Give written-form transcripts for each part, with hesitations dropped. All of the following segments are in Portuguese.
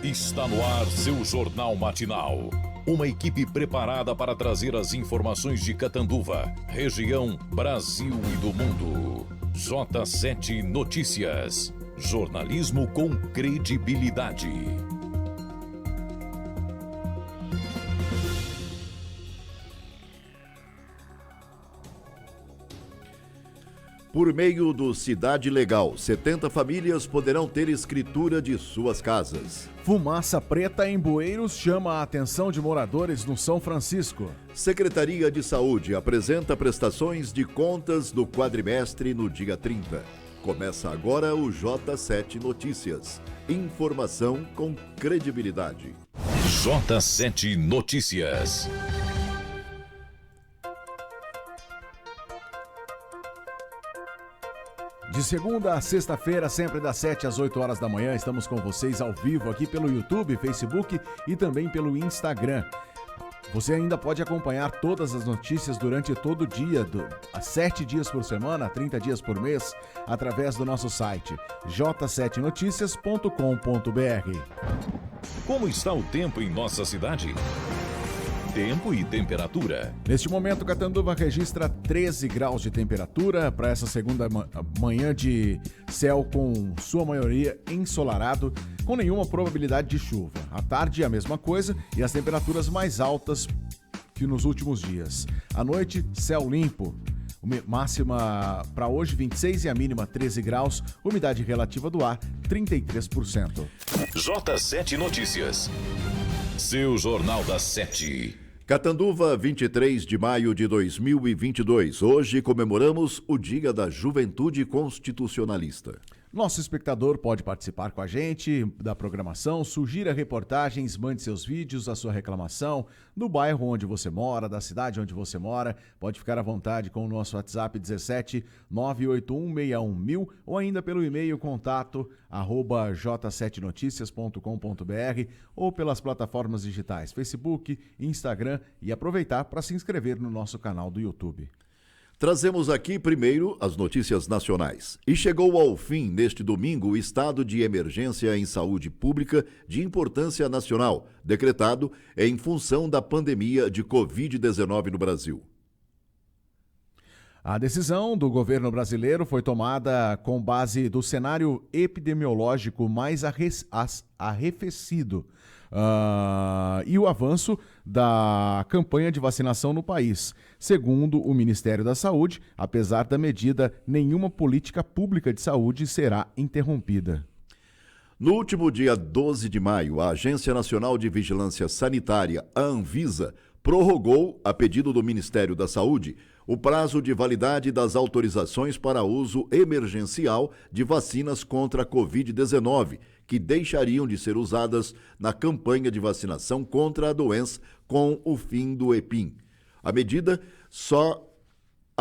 Está no ar seu Jornal Matinal. Uma equipe preparada para trazer as informações de Catanduva, região, Brasil e do mundo. J7 Notícias. Jornalismo com credibilidade. Por meio do Cidade Legal, 70 famílias poderão ter escritura de suas casas. Fumaça preta em bueiros chama a atenção de moradores no São Francisco. Secretaria de Saúde apresenta prestações de contas do quadrimestre no dia 30. Começa agora o J7 Notícias. Informação com credibilidade. J7 Notícias. De segunda a sexta-feira, sempre das 7 às 8 horas da manhã, estamos com vocês ao vivo aqui pelo YouTube, Facebook e também pelo Instagram. Você ainda pode acompanhar todas as notícias durante todo o dia, há 7 dias por semana, 30 dias por mês, através do nosso site j7noticias.com.br. Como está o tempo em nossa cidade? Tempo e temperatura. Neste momento, Catanduva registra 13 graus de temperatura para essa segunda manhã de céu com sua maioria ensolarado, com nenhuma probabilidade de chuva. À tarde é a mesma coisa e as temperaturas mais altas que nos últimos dias. À noite, céu limpo. Máxima para hoje 26 e a mínima 13 graus, umidade relativa do ar 33%. J7 Notícias. Seu Jornal das 7. Catanduva, 23 de maio de 2022. Hoje comemoramos o Dia da Juventude Constitucionalista. Nosso espectador pode participar com a gente da programação, sugira reportagens, mande seus vídeos, a sua reclamação, do bairro onde você mora, da cidade onde você mora. Pode ficar à vontade com o nosso WhatsApp 17 981611000 ou ainda pelo e-mail contato j7noticias.com.br ou pelas plataformas digitais Facebook, Instagram e aproveitar para se inscrever no nosso canal do YouTube. Trazemos aqui primeiro as notícias nacionais. E chegou ao fim neste domingo o estado de emergência em saúde pública de importância nacional, decretado em função da pandemia de Covid-19 no Brasil. A decisão do governo brasileiro foi tomada com base do cenário epidemiológico mais arrefecido e o avanço da campanha de vacinação no país. Segundo o Ministério da Saúde, apesar da medida, nenhuma política pública de saúde será interrompida. No último dia 12 de maio, a Agência Nacional de Vigilância Sanitária, a Anvisa, prorrogou, a pedido do Ministério da Saúde, o prazo de validade das autorizações para uso emergencial de vacinas contra a Covid-19, que deixariam de ser usadas na campanha de vacinação contra a doença com o fim do EPIM. A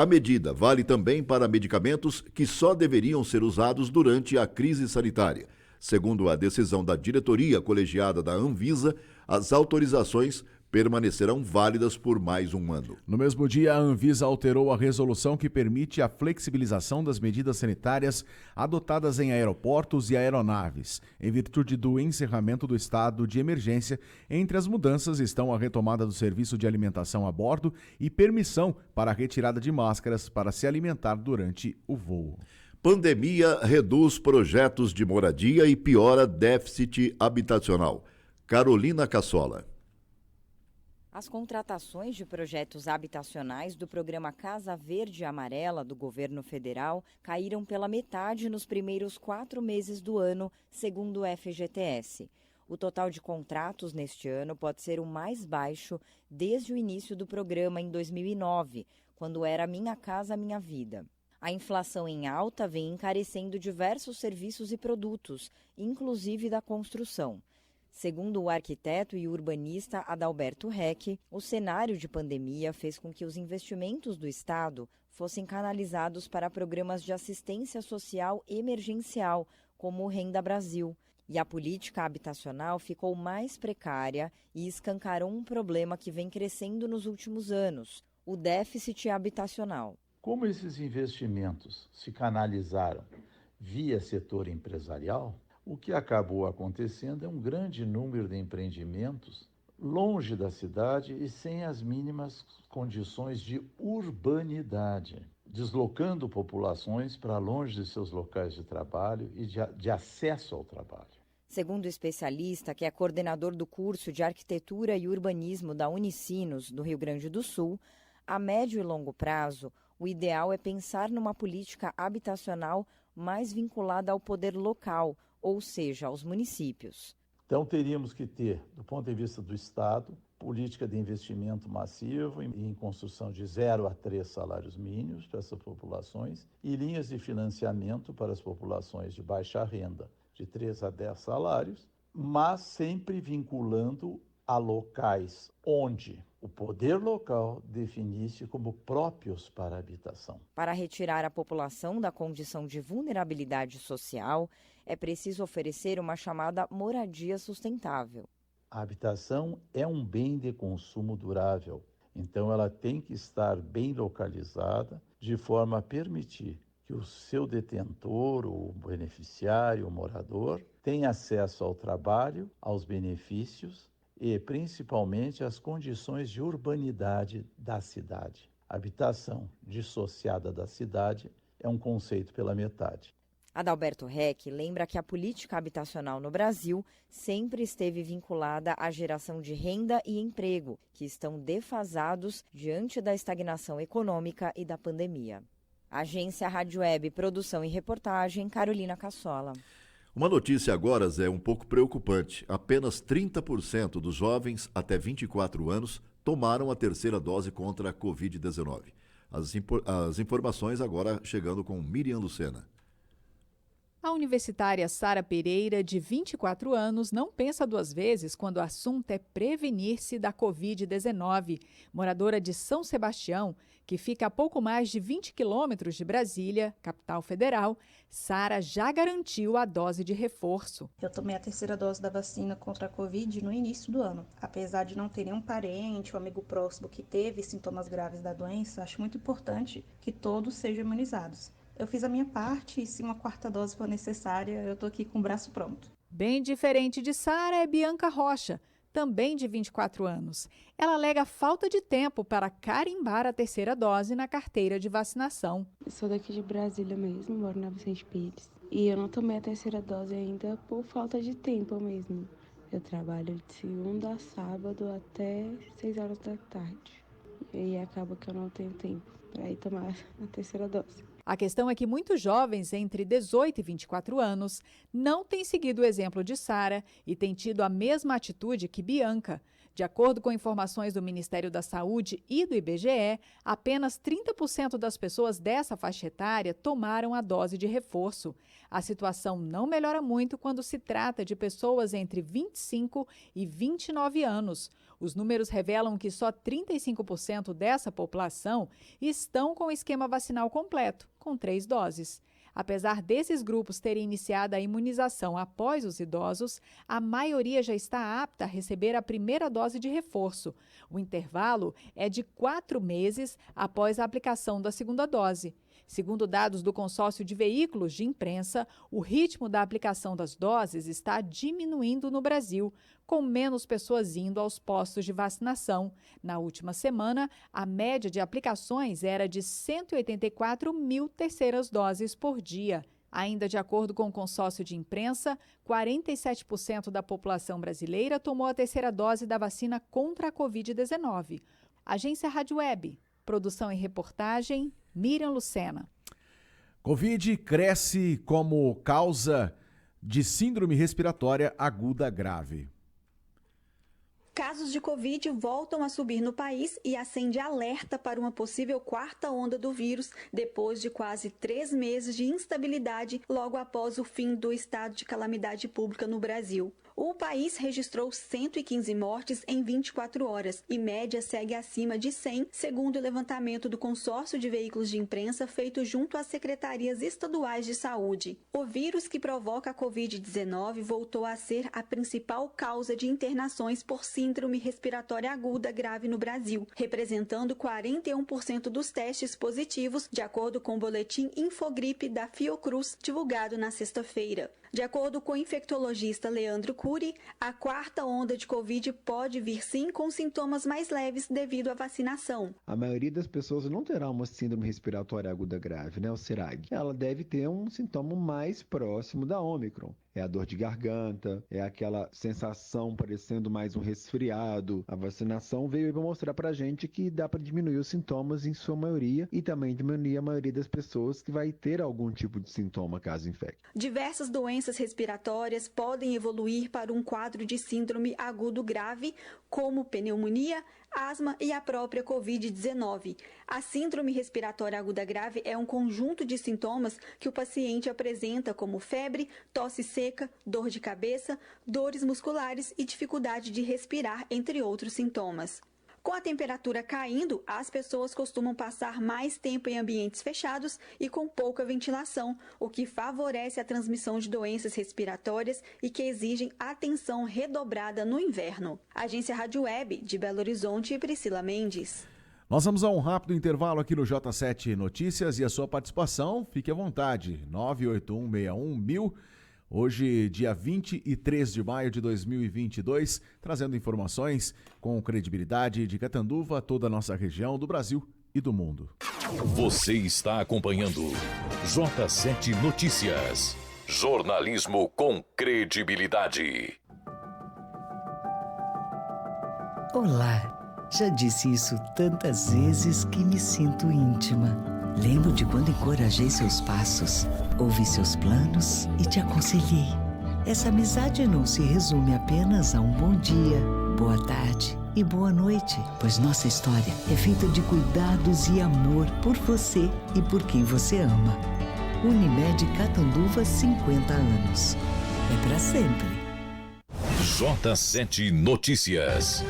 medida vale também para medicamentos que só deveriam ser usados durante a crise sanitária. Segundo a decisão da diretoria colegiada da Anvisa, as autorizações permanecerão válidas por mais um ano. No mesmo dia, a Anvisa alterou a resolução que permite a flexibilização das medidas sanitárias adotadas em aeroportos e aeronaves. Em virtude do encerramento do estado de emergência, entre as mudanças estão a retomada do serviço de alimentação a bordo e permissão para a retirada de máscaras para se alimentar durante o voo. Pandemia reduz projetos de moradia e piora déficit habitacional. Carolina Cassola. As contratações de projetos habitacionais do programa Casa Verde e Amarela do governo federal caíram pela metade nos primeiros 4 meses do ano, segundo o FGTS. O total de contratos neste ano pode ser o mais baixo desde o início do programa em 2009, quando era Minha Casa Minha Vida. A inflação em alta vem encarecendo diversos serviços e produtos, inclusive da construção. Segundo o arquiteto e urbanista Adalberto Reck, o cenário de pandemia fez com que os investimentos do Estado fossem canalizados para programas de assistência social emergencial, como o Renda Brasil. E a política habitacional ficou mais precária e escancarou um problema que vem crescendo nos últimos anos, o déficit habitacional. Como esses investimentos se canalizaram via setor empresarial, O que acabou acontecendo é um grande número de empreendimentos longe da cidade e sem as mínimas condições de urbanidade, deslocando populações para longe de seus locais de trabalho e de acesso ao trabalho. Segundo o especialista, que é coordenador do curso de Arquitetura e Urbanismo da Unicinos, do Rio Grande do Sul, a médio e longo prazo, o ideal é pensar numa política habitacional mais vinculada ao poder local, ou seja, aos municípios. Então teríamos que ter, do ponto de vista do Estado, política de investimento massivo em construção de 0 a 3 salários mínimos para essas populações e linhas de financiamento para as populações de baixa renda, de 3 a 10 salários, mas sempre vinculando a locais onde o poder local definisse como próprios para a habitação. Para retirar a população da condição de vulnerabilidade social, é preciso oferecer uma chamada moradia sustentável. A habitação é um bem de consumo durável, então ela tem que estar bem localizada de forma a permitir que o seu detentor, o beneficiário, o morador, tenha acesso ao trabalho, aos benefícios e, principalmente, às condições de urbanidade da cidade. A habitação dissociada da cidade é um conceito pela metade. Adalberto Reck lembra que a política habitacional no Brasil sempre esteve vinculada à geração de renda e emprego, que estão defasados diante da estagnação econômica e da pandemia. Agência Rádio Web, produção e reportagem, Carolina Cassola. Uma notícia agora, Zé, um pouco preocupante. Apenas 30% dos jovens até 24 anos tomaram a terceira dose contra a Covid-19. As informações agora chegando com Miriam Lucena. A universitária Sara Pereira, de 24 anos, não pensa duas vezes quando o assunto é prevenir-se da Covid-19. Moradora de São Sebastião, que fica a pouco mais de 20 quilômetros de Brasília, capital federal, Sara já garantiu a dose de reforço. Eu tomei a terceira dose da vacina contra a Covid no início do ano. Apesar de não ter nenhum parente ou amigo próximo que teve sintomas graves da doença, acho muito importante que todos sejam imunizados. Eu fiz a minha parte e se uma quarta dose for necessária, eu estou aqui com o braço pronto. Bem diferente de Sara é Bianca Rocha, também de 24 anos. Ela alega falta de tempo para carimbar a terceira dose na carteira de vacinação. Eu sou daqui de Brasília mesmo, moro na Vicente Pires. E eu não tomei a terceira dose ainda por falta de tempo mesmo. Eu trabalho de segunda a sábado até 6 horas da tarde. E aí acaba que eu não tenho tempo para ir tomar a terceira dose. A questão é que muitos jovens entre 18 e 24 anos não têm seguido o exemplo de Sara e têm tido a mesma atitude que Bianca. De acordo com informações do Ministério da Saúde e do IBGE, apenas 30% das pessoas dessa faixa etária tomaram a dose de reforço. A situação não melhora muito quando se trata de pessoas entre 25 e 29 anos. Os números revelam que só 35% dessa população estão com o esquema vacinal completo, com 3 doses. Apesar desses grupos terem iniciado a imunização após os idosos, a maioria já está apta a receber a primeira dose de reforço. O intervalo é de 4 meses após a aplicação da segunda dose. Segundo dados do consórcio de veículos de imprensa, o ritmo da aplicação das doses está diminuindo no Brasil, com menos pessoas indo aos postos de vacinação. Na última semana, a média de aplicações era de 184 mil terceiras doses por dia. Ainda de acordo com o consórcio de imprensa, 47% da população brasileira tomou a terceira dose da vacina contra a Covid-19. Agência Rádio Web, produção e reportagem, Miriam Lucena. Covid cresce como causa de síndrome respiratória aguda grave. Casos de Covid voltam a subir no país e acende alerta para uma possível quarta onda do vírus, depois de quase 3 meses de instabilidade logo após o fim do estado de calamidade pública no Brasil. O país registrou 115 mortes em 24 horas e média segue acima de 100, segundo o levantamento do consórcio de veículos de imprensa feito junto às secretarias estaduais de saúde. O vírus que provoca a Covid-19 voltou a ser a principal causa de internações por síndrome respiratória aguda grave no Brasil, representando 41% dos testes positivos, de acordo com o boletim Infogripe da Fiocruz, divulgado na sexta-feira. De acordo com o infectologista Leandro Cury, a quarta onda de Covid pode vir sim com sintomas mais leves devido à vacinação. A maioria das pessoas não terá uma síndrome respiratória aguda grave, o SIRAG. Ela deve ter um sintoma mais próximo da Ômicron. É a dor de garganta, é aquela sensação parecendo mais um resfriado. A vacinação veio para mostrar para a gente que dá para diminuir os sintomas em sua maioria e também diminuir a maioria das pessoas que vai ter algum tipo de sintoma caso infecte. Diversas doenças respiratórias podem evoluir para um quadro de síndrome agudo grave, como pneumonia, asma e a própria Covid-19. A síndrome respiratória aguda grave é um conjunto de sintomas que o paciente apresenta como febre, tosse seca, dor de cabeça, dores musculares e dificuldade de respirar, entre outros sintomas. Com a temperatura caindo, as pessoas costumam passar mais tempo em ambientes fechados e com pouca ventilação, o que favorece a transmissão de doenças respiratórias e que exigem atenção redobrada no inverno. Agência Rádio Web de Belo Horizonte, Priscila Mendes. Nós vamos a um rápido intervalo aqui no J7 Notícias e a sua participação, fique à vontade, 981611000. Hoje, dia 23 de maio de 2022, trazendo informações com credibilidade de Catanduva, toda a nossa região, do Brasil e do mundo. Você está acompanhando J7 Notícias. Jornalismo com credibilidade. Olá, já disse isso tantas vezes que me sinto íntima. Lembro de quando encorajei seus passos, ouvi seus planos e te aconselhei. Essa amizade não se resume apenas a um bom dia, boa tarde e boa noite, pois nossa história é feita de cuidados e amor por você e por quem você ama. Unimed Catanduva, 50 anos. É pra sempre. J7 Notícias.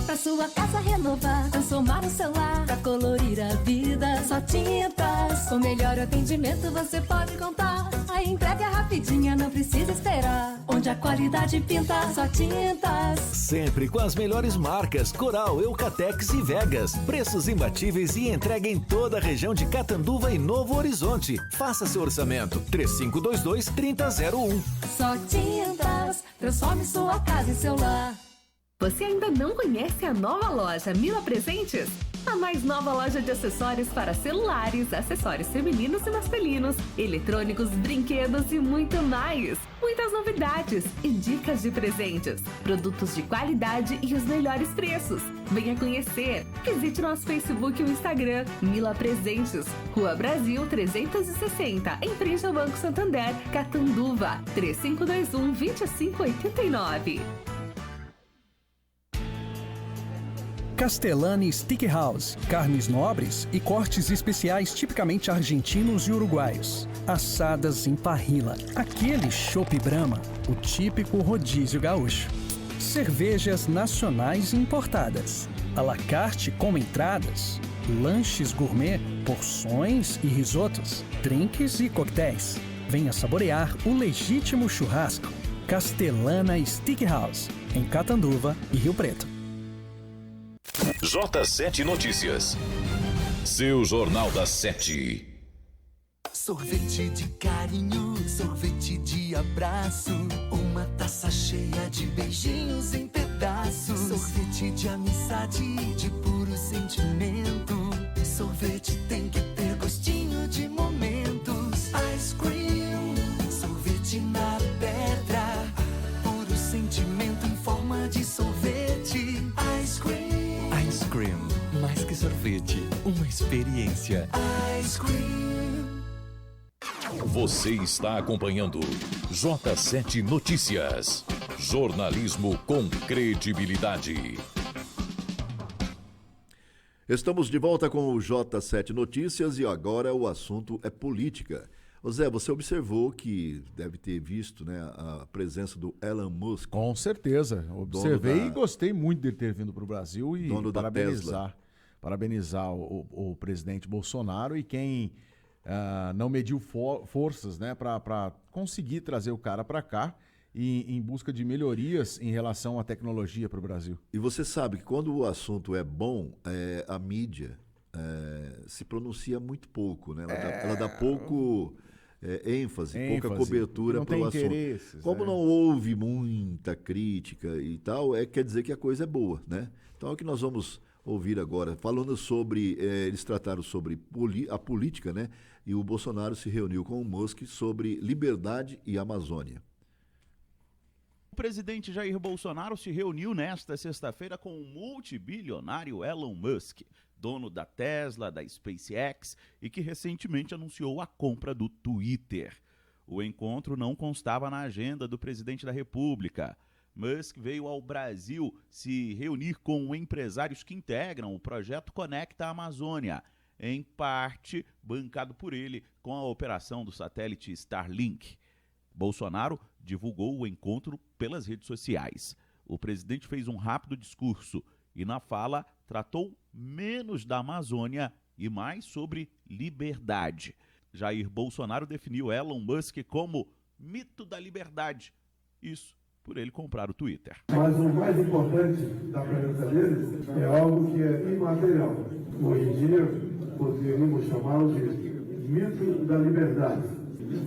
Pra sua casa renovar, transformar o celular, pra colorir a vida, só tintas. Com melhor atendimento você pode contar. A entrega é rapidinha, não precisa esperar. Onde a qualidade pinta, só tintas. Sempre com as melhores marcas, Coral, Eucatex e Vegas. Preços imbatíveis e entrega em toda a região de Catanduva e Novo Horizonte. Faça seu orçamento, 3522-3001. Só tintas, transforme sua casa em seu lar. Você ainda não conhece a nova loja Mila Presentes? A mais nova loja de acessórios para celulares, acessórios femininos e masculinos, eletrônicos, brinquedos e muito mais. Muitas novidades e dicas de presentes, produtos de qualidade e os melhores preços. Venha conhecer. Visite nosso Facebook e o Instagram, Mila Presentes, Rua Brasil 360, em frente ao Banco Santander, Catanduva, 3521-2589. Castellani Steakhouse, carnes nobres e cortes especiais tipicamente argentinos e uruguaios. Assadas em parrilla, aquele chopp Brahma, o típico rodízio gaúcho. Cervejas nacionais e importadas. À la carte com entradas, lanches gourmet, porções e risotos, drinks e coquetéis. Venha saborear o legítimo churrasco. Castellana Steakhouse, em Catanduva e Rio Preto. J7 Notícias. Seu Jornal das 7. Sorvete de carinho, sorvete de abraço, uma taça cheia de beijinhos em pedaços. Sorvete de amizade, de puro sentimento. Sorvete tem que ter gostinho de momentos. Ice cream, sorvete na pedra, puro sentimento em forma de sorvete. Ice cream. Ice Cream, mais que sorvete, uma experiência. Ice Cream. Você está acompanhando J7 Notícias. Jornalismo com credibilidade. Estamos de volta com o J7 Notícias e agora o assunto é política. Ô Zé, você observou que deve ter visto, né, a presença do Elon Musk. Com certeza. Observei e gostei muito dele ter vindo para o Brasil e parabenizar o presidente Bolsonaro e quem não mediu forças, né, para conseguir trazer o cara para cá em busca de melhorias em relação à tecnologia para o Brasil. E você sabe que quando o assunto é bom, a mídia se pronuncia muito pouco, né? Ela dá pouco ênfase, pouca cobertura para o assunto. Como não houve muita crítica e tal, quer dizer que a coisa é boa, né? Então é o que nós vamos ouvir agora, falando sobre, eles trataram sobre a política, né? E o Bolsonaro se reuniu com o Musk sobre liberdade e Amazônia. O presidente Jair Bolsonaro se reuniu nesta sexta-feira com o multibilionário Elon Musk, dono da Tesla, da SpaceX e que recentemente anunciou a compra do Twitter. O encontro não constava na agenda do presidente da República. Musk veio ao Brasil se reunir com empresários que integram o projeto Conecta Amazônia, em parte bancado por ele com a operação do satélite Starlink. Bolsonaro divulgou o encontro pelas redes sociais. O presidente fez um rápido discurso e, na fala, tratou menos da Amazônia e mais sobre liberdade. Jair Bolsonaro definiu Elon Musk como mito da liberdade. Isso por ele comprar o Twitter. Mas o mais importante da presença deles é algo que é imaterial. Hoje em dia, poderíamos chamá-lo de mito da liberdade.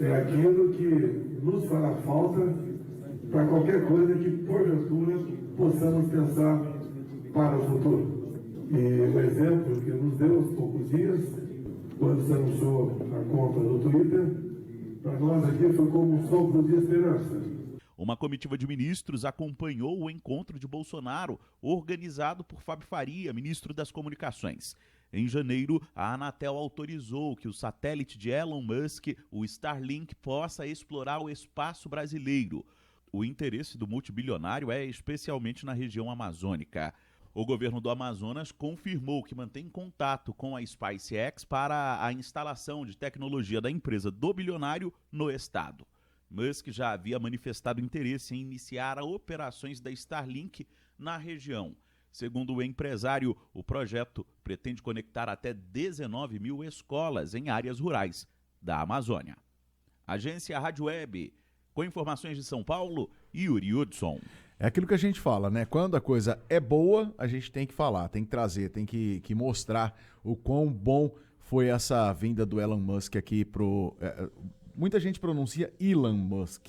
É aquilo que nos fará falta para qualquer coisa que, porventura, possamos pensar para o futuro. E o exemplo que nos deu há poucos dias, quando se anunciou a compra do Twitter, para nós aqui foi como um sopro de esperança. Uma comitiva de ministros acompanhou o encontro de Bolsonaro, organizado por Fábio Faria, ministro das Comunicações. Em janeiro, a Anatel autorizou que o satélite de Elon Musk, o Starlink, possa explorar o espaço brasileiro. O interesse do multibilionário é especialmente na região amazônica. O governo do Amazonas confirmou que mantém contato com a SpaceX para a instalação de tecnologia da empresa do bilionário no estado. Musk já havia manifestado interesse em iniciar operações da Starlink na região. Segundo o empresário, o projeto pretende conectar até 19 mil escolas em áreas rurais da Amazônia. Agência Rádio Web, com informações de São Paulo, Yuri Hudson. É aquilo que a gente fala, né? Quando a coisa é boa, a gente tem que falar, tem que trazer, tem que mostrar o quão bom foi essa vinda do Elon Musk aqui pro... muita gente pronuncia Elon Musk.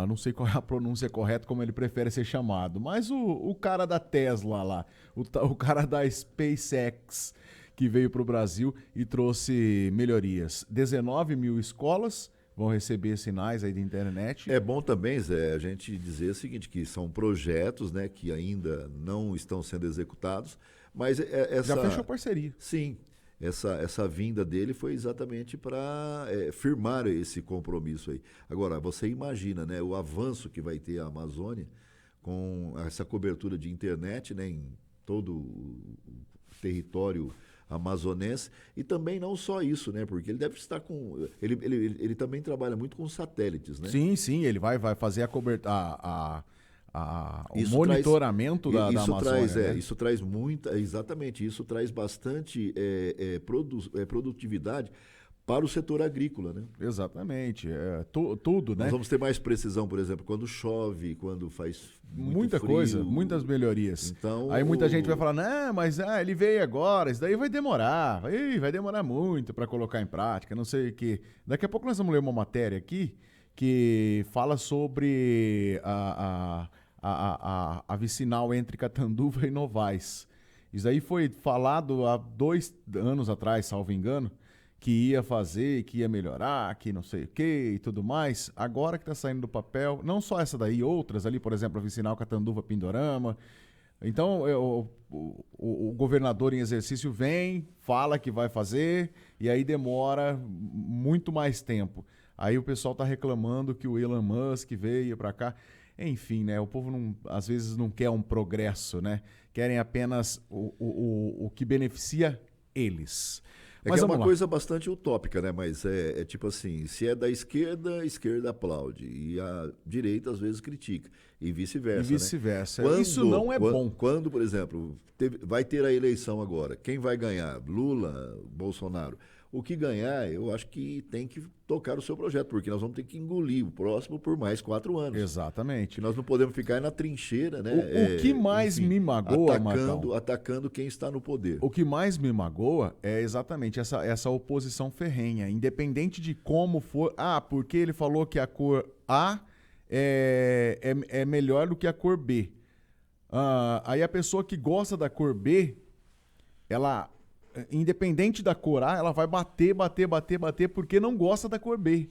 Não sei qual é a pronúncia correta, como ele prefere ser chamado, mas o cara da Tesla lá, o cara da SpaceX, que veio para o Brasil e trouxe melhorias. 19 mil escolas vão receber sinais aí de internet. É bom também, Zé, a gente dizer o seguinte, que são projetos, né, que ainda não estão sendo executados, mas essa... Já fechou parceria. Sim. Essa vinda dele foi exatamente para firmar esse compromisso aí. Agora, você imagina, né, o avanço que vai ter a Amazônia com essa cobertura de internet, né, em todo o território amazonense, e também não só isso, né, porque ele deve estar com... Ele também trabalha muito com satélites, né? Sim, ele vai fazer a cobertura... o monitoramento da Amazônia. Né? Isso traz muita... Exatamente, isso traz bastante produtividade para o setor agrícola, né? Exatamente, tudo, né? Nós vamos ter mais precisão, por exemplo, quando chove, quando faz muita frio. Coisa, muitas melhorias. Então, aí muita gente vai falar, não, mas ele veio agora, isso daí vai demorar, vai demorar muito para colocar em prática, não sei o quê. Daqui a pouco nós vamos ler uma matéria aqui que fala sobre a vicinal entre Catanduva e Novaes. Isso aí foi falado há 2 anos atrás, salvo engano, que ia fazer, que ia melhorar, que não sei o que e tudo mais. Agora que está saindo do papel, não só essa daí, outras ali, por exemplo, a vicinal Catanduva-Pindorama. Então, o governador em exercício vem, fala que vai fazer, e aí demora muito mais tempo. Aí o pessoal está reclamando que o Elon Musk veio para cá. Enfim, né? O povo às vezes não quer um progresso, né? Querem apenas o que beneficia eles. É que é uma coisa bastante utópica, né? Mas é tipo assim, se é da esquerda, a esquerda aplaude. E a direita, às vezes, critica. E vice-versa, né? Isso não é bom. Quando, por exemplo, vai ter a eleição agora. Quem vai ganhar? Lula, Bolsonaro? O que ganhar, eu acho que tem que tocar o seu projeto, porque nós vamos ter que engolir o próximo por mais 4 anos. Exatamente. E nós não podemos ficar na trincheira, né? O que mais me magoa, atacando quem está no poder. O que mais me magoa é exatamente essa oposição ferrenha, independente de como for. Porque ele falou que a cor A é melhor do que a cor B. Aí a pessoa que gosta da cor B, ela, independente da cor A, ela vai bater, porque não gosta da cor B.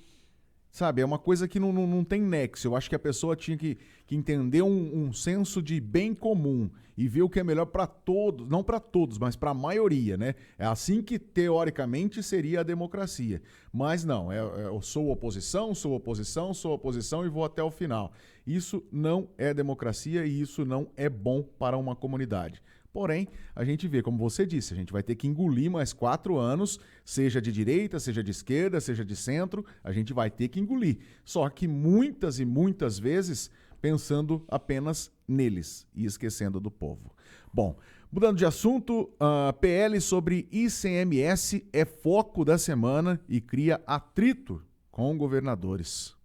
Sabe, é uma coisa que não tem nexo. Eu acho que a pessoa tinha que entender um senso de bem comum e ver o que é melhor para todos, não para todos, mas para a maioria, né? É assim que, teoricamente, seria a democracia. Mas não, eu sou oposição e vou até o final. Isso não é democracia e isso não é bom para uma comunidade. Porém, a gente vê, como você disse, a gente vai ter que engolir mais 4 anos, seja de direita, seja de esquerda, seja de centro, a gente vai ter que engolir. Só que muitas e muitas vezes pensando apenas neles e esquecendo do povo. Bom, mudando de assunto, PL sobre ICMS é foco da semana e cria atrito com governadores.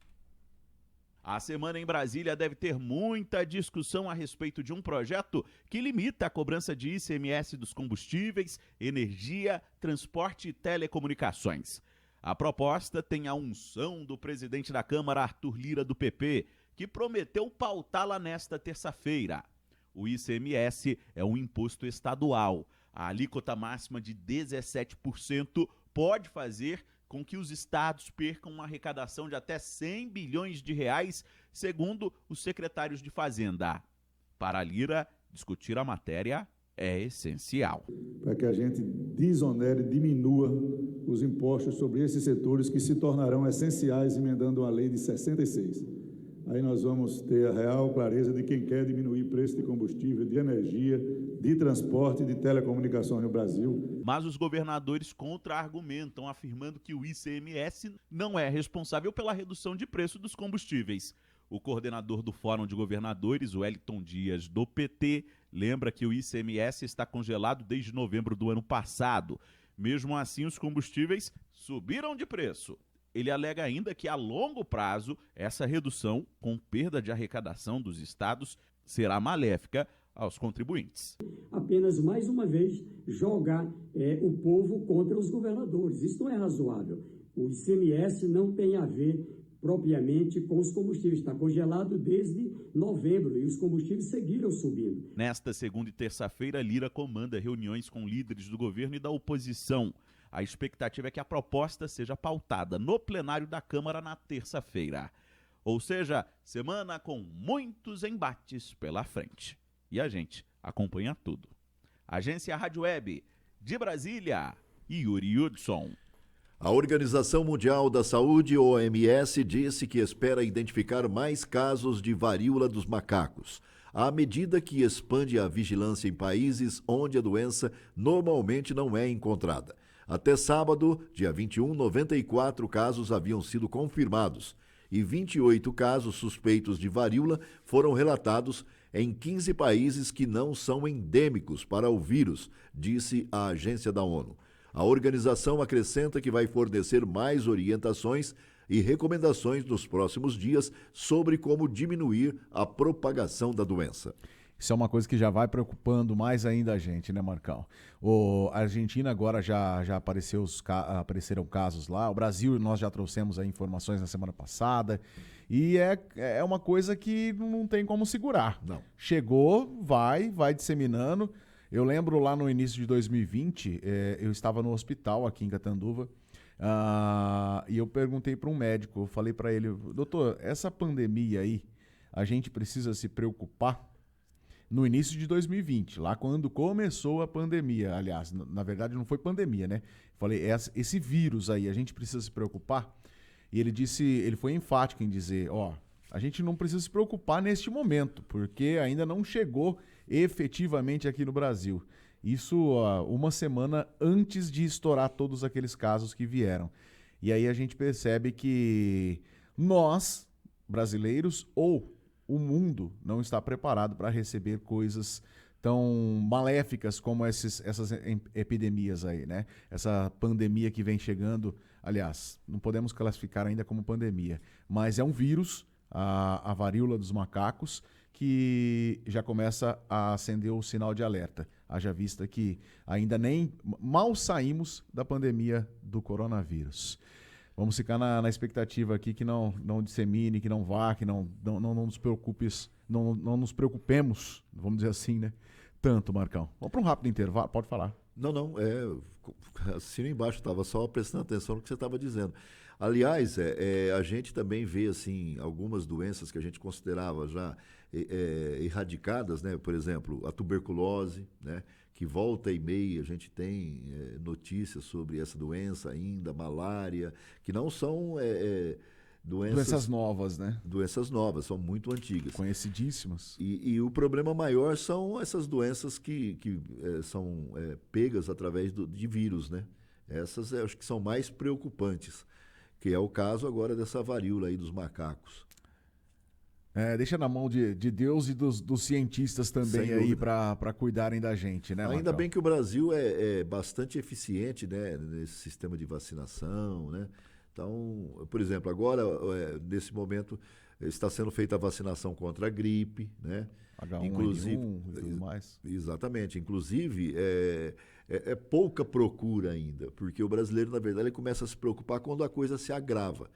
A semana em Brasília deve ter muita discussão a respeito de um projeto que limita a cobrança de ICMS dos combustíveis, energia, transporte e telecomunicações. A proposta tem a unção do presidente da Câmara, Arthur Lira, do PP, que prometeu pautá-la nesta terça-feira. O ICMS é um imposto estadual. A alíquota máxima de 17% pode fazer com que os estados percam uma arrecadação de até 100 bilhões de reais, segundo os secretários de Fazenda. Para Lira, discutir a matéria é essencial. Para que a gente desonere, diminua os impostos sobre esses setores que se tornarão essenciais emendando a lei de 66. Aí nós vamos ter a real clareza de quem quer diminuir preço de combustível, de energia, de transporte e de telecomunicações no Brasil. Mas os governadores contra-argumentam, afirmando que o ICMS não é responsável pela redução de preço dos combustíveis. O coordenador do Fórum de Governadores, Wellington Dias, do PT, lembra que o ICMS está congelado desde novembro do ano passado. Mesmo assim, os combustíveis subiram de preço. Ele alega ainda que, a longo prazo, essa redução, com perda de arrecadação dos estados, será maléfica aos contribuintes. Apenas, mais uma vez, jogar o povo contra os governadores. Isso não é razoável. O ICMS não tem a ver propriamente com os combustíveis. Está congelado desde novembro e os combustíveis seguiram subindo. Nesta segunda e terça-feira, Lira comanda reuniões com líderes do governo e da oposição. A expectativa é que a proposta seja pautada no plenário da Câmara na terça-feira. Ou seja, semana com muitos embates pela frente. E a gente acompanha tudo. Agência Rádio Web, de Brasília, Yuri Hudson. A Organização Mundial da Saúde, OMS, disse que espera identificar mais casos de varíola dos macacos, à medida que expande a vigilância em países onde a doença normalmente não é encontrada. Até sábado, dia 21, 94 casos haviam sido confirmados e 28 casos suspeitos de varíola foram relatados em 15 países que não são endêmicos para o vírus, disse a agência da ONU. A organização acrescenta que vai fornecer mais orientações e recomendações nos próximos dias sobre como diminuir a propagação da doença. Isso é uma coisa que já vai preocupando mais ainda a gente, né, Marcão? A Argentina agora já apareceram casos lá. O Brasil, nós já trouxemos aí informações na semana passada. E é uma coisa que não tem como segurar. Não. Chegou, vai disseminando. Eu lembro lá no início de 2020, eu estava no hospital aqui em Catanduva. E eu perguntei para um médico, eu falei para ele, doutor, essa pandemia aí, a gente precisa se preocupar? No início de 2020, lá quando começou a pandemia, aliás, na verdade não foi pandemia, né? Falei, esse vírus aí, a gente precisa se preocupar? E ele foi enfático em dizer, a gente não precisa se preocupar neste momento, porque ainda não chegou efetivamente aqui no Brasil. Isso uma semana antes de estourar todos aqueles casos que vieram. E aí a gente percebe que nós, brasileiros, ou o mundo não está preparado para receber coisas tão maléficas como essas epidemias aí, né? Essa pandemia que vem chegando, aliás, não podemos classificar ainda como pandemia, mas é um vírus, a varíola dos macacos, que já começa a acender o sinal de alerta. Haja vista que ainda mal saímos da pandemia do coronavírus. Vamos ficar na expectativa aqui que não dissemine, que não vá, que não nos preocupemos, vamos dizer assim, né? Tanto, Marcão. Vamos para um rápido intervalo, pode falar. Não, assino embaixo, estava só prestando atenção no que você estava dizendo. Aliás, a gente também vê assim, algumas doenças que a gente considerava já erradicadas, né? Por exemplo, a tuberculose, né? Que volta e meia a gente tem notícias sobre essa doença ainda, malária, que não são doenças novas, né? Doenças novas, são muito antigas. Conhecidíssimas. E o problema maior são essas doenças que são pegas através de vírus, né? Essas acho que são mais preocupantes, que é o caso agora dessa varíola aí dos macacos. Deixa na mão de Deus e dos cientistas também aí para cuidarem da gente, né, Marcão? Ainda bem que o Brasil é bastante eficiente, né, nesse sistema de vacinação, né? Então, por exemplo, agora, nesse momento, está sendo feita a vacinação contra a gripe, né? H1N1 e tudo mais. Exatamente. Inclusive, é pouca procura ainda, porque o brasileiro, na verdade, ele começa a se preocupar quando a coisa se agrava.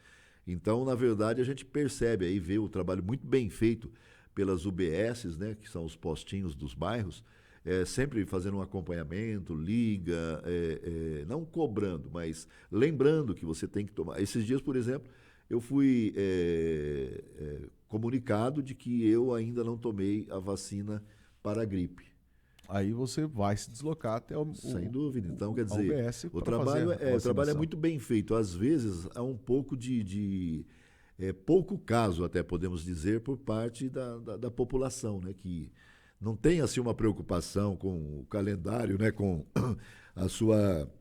Então, na verdade, a gente percebe aí, vê o trabalho muito bem feito pelas UBSs, né, que são os postinhos dos bairros, sempre fazendo um acompanhamento, liga, não cobrando, mas lembrando que você tem que tomar. Esses dias, por exemplo, eu fui comunicado de que eu ainda não tomei a vacina para a gripe. Aí você vai se deslocar até Sem dúvida. Então, quer dizer, UBS o trabalho é muito bem feito. Às vezes, há um pouco pouco caso, até podemos dizer, por parte da população, né? Que não tem assim uma preocupação com o calendário, né? Com a sua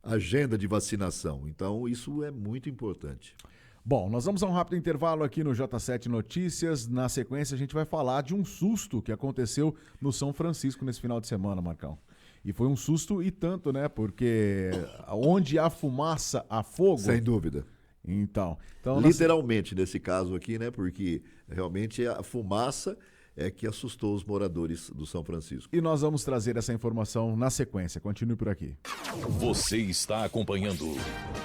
agenda de vacinação. Então, isso é muito importante. Bom, nós vamos a um rápido intervalo aqui no J7 Notícias. Na sequência, a gente vai falar de um susto que aconteceu no São Francisco nesse final de semana, Marcão. E foi um susto e tanto, né? Porque onde há fumaça, há fogo. Sem dúvida. Então literalmente nesse caso aqui, né? Porque realmente a fumaça é que assustou os moradores do São Francisco. E nós vamos trazer essa informação na sequência. Continue por aqui. Você está acompanhando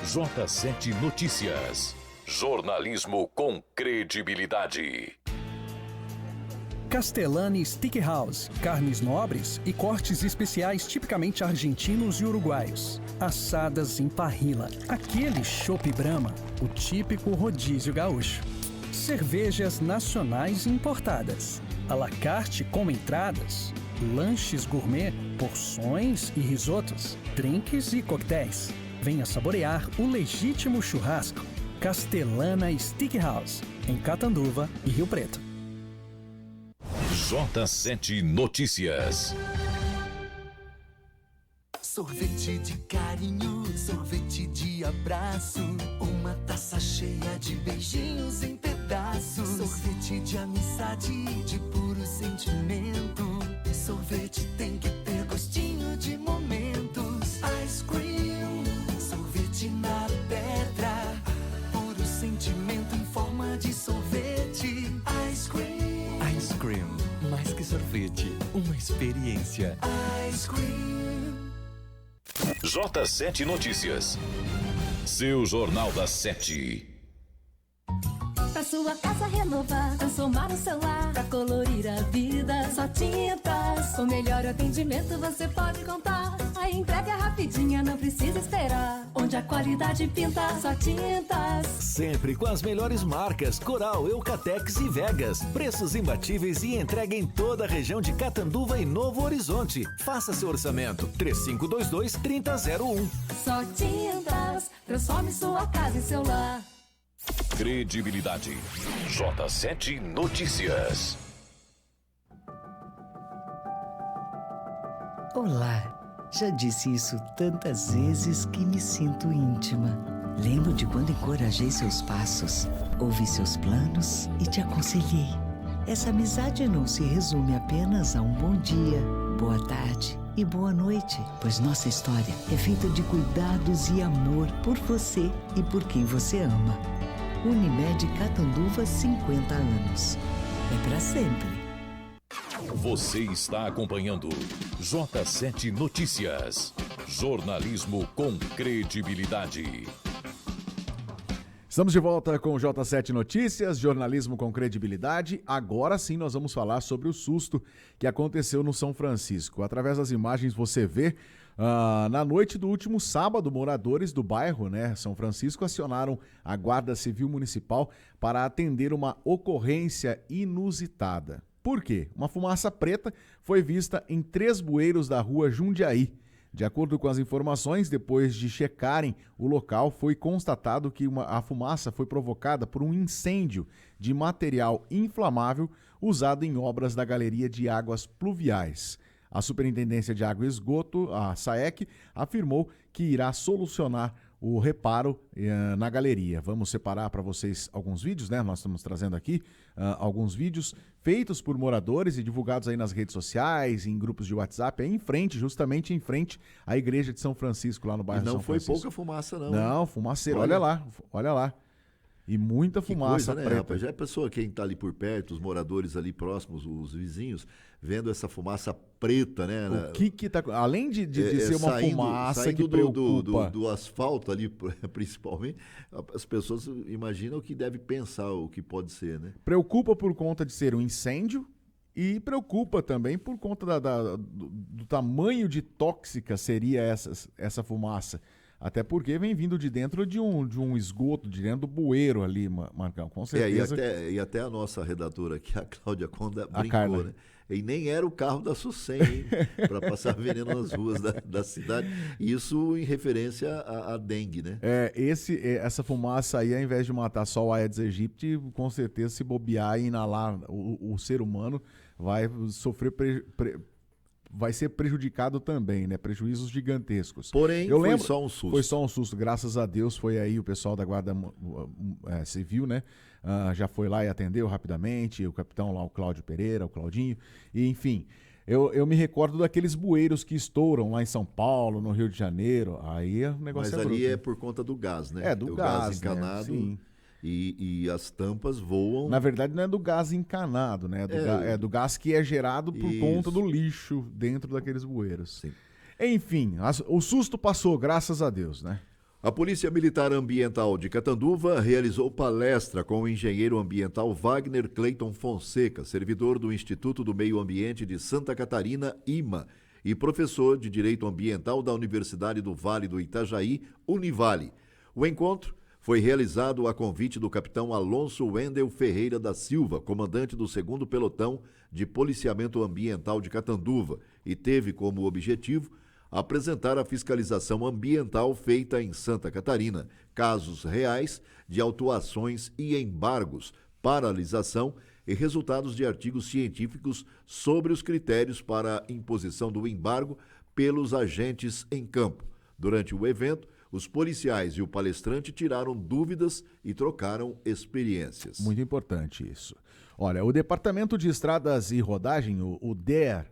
J7 Notícias. Jornalismo com credibilidade. Castellani Steakhouse, carnes nobres e cortes especiais tipicamente argentinos e uruguaios. Assadas em parrilla, aquele chopp Brahma, o típico rodízio gaúcho. Cervejas nacionais importadas, à la carte com entradas, lanches gourmet, porções e risotos, drinks e coquetéis. Venha saborear o legítimo churrasco. Castellana Steakhouse, em Catanduva e Rio Preto. J7 Notícias. Sorvete de carinho, sorvete de abraço, uma taça cheia de beijinhos em pedaços, sorvete de amizade, de puro sentimento. Sorvete tem que ter gostinho de momentos. Ice cream, sorvete na pedra, sentimento em forma de sorvete. Ice cream. Ice cream, mais que sorvete, uma experiência. Ice cream. J7 Notícias. Seu Jornal das 7. Pra sua casa renovar, transformar o seu lar, pra colorir a vida, só tintas. Com melhor atendimento você pode contar. A entrega é rapidinha, não precisa esperar. Onde a qualidade pinta, só tintas. Sempre com as melhores marcas, Coral, Eucatex e Vegas. Preços imbatíveis e entrega em toda a região de Catanduva e Novo Horizonte. Faça seu orçamento, 3522-3001. Só tintas, transforme sua casa e seu lar. Credibilidade. J7 Notícias. Olá, já disse isso tantas vezes que me sinto íntima. Lembro de quando encorajei seus passos, ouvi seus planos e te aconselhei. Essa amizade não se resume apenas a um bom dia, boa tarde e boa noite, pois nossa história é feita de cuidados e amor por você e por quem você ama. Unimed Catanduva, 50 anos. É pra sempre. Você está acompanhando J7 Notícias. Jornalismo com credibilidade. Estamos de volta com o J7 Notícias, jornalismo com credibilidade. Agora sim nós vamos falar sobre o susto que aconteceu no São Francisco. Através das imagens você vê, na noite do último sábado, moradores do bairro, São Francisco, acionaram a Guarda Civil Municipal para atender uma ocorrência inusitada. Por quê? Uma fumaça preta foi vista em 3 bueiros da rua Jundiaí. De acordo com as informações, depois de checarem o local, foi constatado que a fumaça foi provocada por um incêndio de material inflamável usado em obras da Galeria de Águas Pluviais. A Superintendência de Água e Esgoto, a SAEC, afirmou que irá solucionar o reparo na galeria. Vamos separar para vocês alguns vídeos, Nós estamos trazendo aqui alguns vídeos feitos por moradores e divulgados aí nas redes sociais, em grupos de WhatsApp, justamente em frente à igreja de São Francisco, lá no bairro de São Francisco. Não foi pouca fumaça, não. Não, fumaceiro. Olha lá. E muita fumaça coisa, preta. Rapaz? Já é pessoa, quem está ali por perto, os moradores ali próximos, os vizinhos, vendo essa fumaça preta, O que tá... Além de ser uma fumaça que preocupa... do asfalto ali, principalmente, as pessoas imaginam o que deve pensar, o que pode ser, Preocupa por conta de ser um incêndio e preocupa também por conta do tamanho de tóxica seria essa fumaça. Até porque vem vindo de dentro de um esgoto, de dentro do bueiro ali, Marcão, com certeza. E até a nossa redatora aqui, a Cláudia Conda, brincou, E nem era o carro da Sucem, hein? Para passar veneno nas ruas da cidade. Isso em referência à dengue, Essa fumaça aí, ao invés de matar só o Aedes aegypti, com certeza, se bobear e inalar o ser humano, vai sofrer vai ser prejudicado também, prejuízos gigantescos. Porém, só um susto. Foi só um susto, graças a Deus, foi aí o pessoal da Guarda Civil, já foi lá e atendeu rapidamente, o capitão lá, o Cláudio Pereira, o Claudinho, e enfim, eu me recordo daqueles bueiros que estouram lá em São Paulo, no Rio de Janeiro, aí o negócio Mas ali é por conta do gás, do gás encanado. Sim. E as tampas voam... Na verdade, não é do gás encanado, é do gás que é gerado por conta do lixo dentro daqueles bueiros. Sim. Enfim, o susto passou, graças a Deus, A Polícia Militar Ambiental de Catanduva realizou palestra com o engenheiro ambiental Wagner Cleiton Fonseca, servidor do Instituto do Meio Ambiente de Santa Catarina, IMA, e professor de Direito Ambiental da Universidade do Vale do Itajaí, Univale. O encontro foi realizado a convite do capitão Alonso Wendel Ferreira da Silva, comandante do 2º Pelotão de Policiamento Ambiental de Catanduva, e teve como objetivo apresentar a fiscalização ambiental feita em Santa Catarina, casos reais de autuações e embargos, paralisação e resultados de artigos científicos sobre os critérios para a imposição do embargo pelos agentes em campo. Durante o evento, os policiais e o palestrante tiraram dúvidas e trocaram experiências. Muito importante isso. Olha, o Departamento de Estradas e Rodagem, o DR,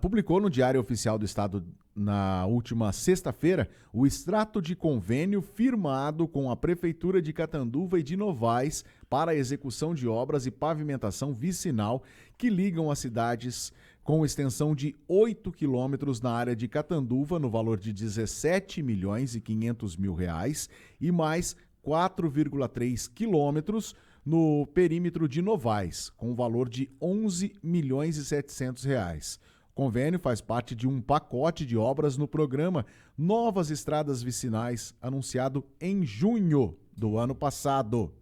publicou no Diário Oficial do Estado na última sexta-feira o extrato de convênio firmado com a Prefeitura de Catanduva e de Novaes para a execução de obras e pavimentação vicinal que ligam as cidades com extensão de 8 quilômetros na área de Catanduva, no valor de R$17.500.000, e mais 4,3 quilômetros no perímetro de Novaes, com valor de R$11.700.000. O convênio faz parte de um pacote de obras no programa Novas Estradas Vicinais, anunciado em junho do ano passado,